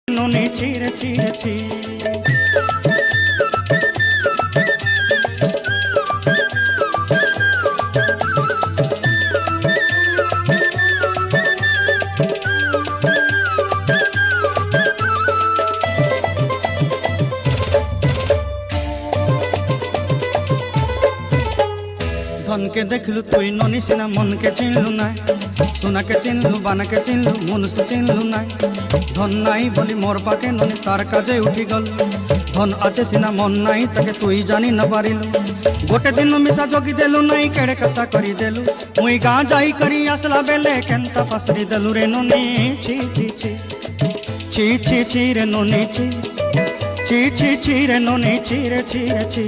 নুনি চিরে চিরে চি ধনকে দেখলু তুই ননি সিনা মনকে চিনলু নাই, সোনাকে চিনলু বানাকে চিনলু মনুষ্য চিনলু নাই। ধন নাই বলি মোর পাকে ননি তার কাজে উঠি গল, ধন আছে সিনা মন নাই তাকে তুই জানি না পারিলু। গোটে দিন মিশা জগি দেলু নাই কেড়ে কথা করি দেলু, মুই গাঁ যাই করি আসলা বেলে কেনতা পাসরি দেলু রে ননি ছি ছি ছি ছি ছি ছি রে ননি ছি ছি ছি ছি রে ননি ছি রে ছি রে ছি।